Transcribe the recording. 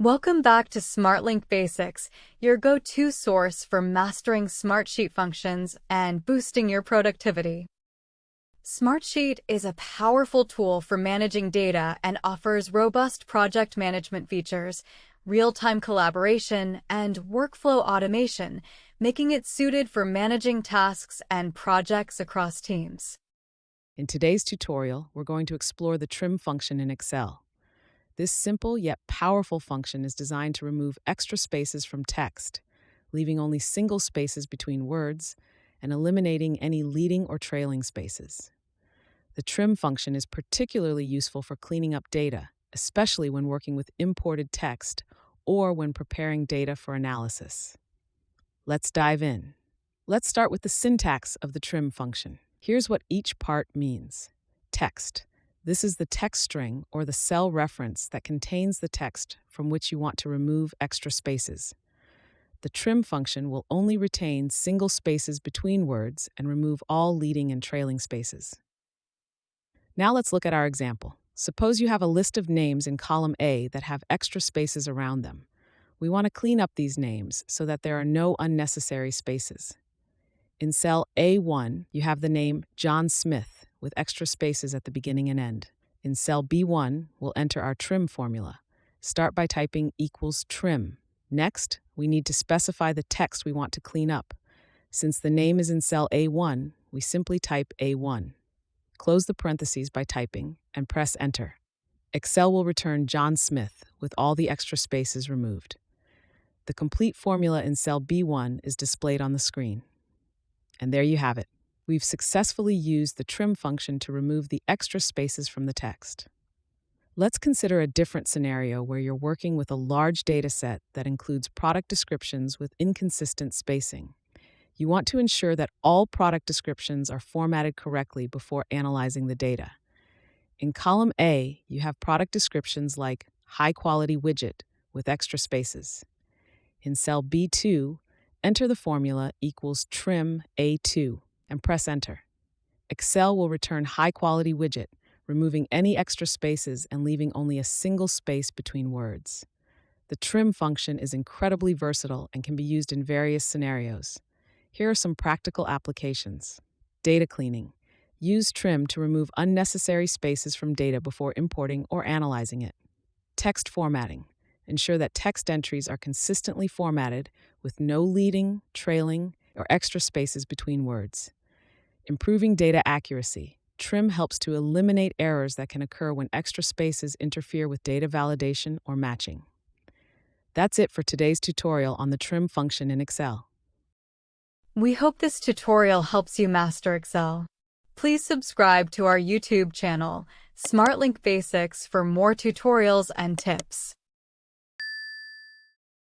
Welcome back to SmartLink Basics, your go-to source for mastering Smartsheet functions and boosting your productivity. Smartsheet is a powerful tool for managing data and offers robust project management features, real-time collaboration, and workflow automation, making it suited for managing tasks and projects across teams. In today's tutorial, we're going to explore the trim function in Excel. This simple yet powerful function is designed to remove extra spaces from text, leaving only single spaces between words and eliminating any leading or trailing spaces. The trim function is particularly useful for cleaning up data, especially when working with imported text or when preparing data for analysis. Let's dive in. Let's start with the syntax of the trim function. Here's what each part means. Text. This is the text string or the cell reference that contains the text from which you want to remove extra spaces. The trim function will only retain single spaces between words and remove all leading and trailing spaces. Now let's look at our example. Suppose you have a list of names in column A that have extra spaces around them. We want to clean up these names so that there are no unnecessary spaces. In cell A1, you have the name John Smith with extra spaces at the beginning and end. In cell B1, we'll enter our trim formula. Start by typing equals trim. Next, we need to specify the text we want to clean up. Since the name is in cell A1, we simply type A1. Close the parentheses by typing and press enter. Excel will return John Smith with all the extra spaces removed. The complete formula in cell B1 is displayed on the screen. And there you have it. We've successfully used the trim function to remove the extra spaces from the text. Let's consider a different scenario where you're working with a large data set that includes product descriptions with inconsistent spacing. You want to ensure that all product descriptions are formatted correctly before analyzing the data. In column A, you have product descriptions like high-quality widget with extra spaces. In cell B2, enter the formula equals trim A2 and press enter. Excel will return high-quality widget, removing any extra spaces and leaving only a single space between words. The trim function is incredibly versatile and can be used in various scenarios. Here are some practical applications. Data cleaning. Use trim to remove unnecessary spaces from data before importing or analyzing it. Text formatting. Ensure that text entries are consistently formatted with no leading, trailing, or extra spaces between words. Improving data accuracy. Trim helps to eliminate errors that can occur when extra spaces interfere with data validation or matching. That's it for today's tutorial on the trim function in Excel. We hope this tutorial helps you master Excel. Please subscribe to our YouTube channel, SmartLink Basics, for more tutorials and tips.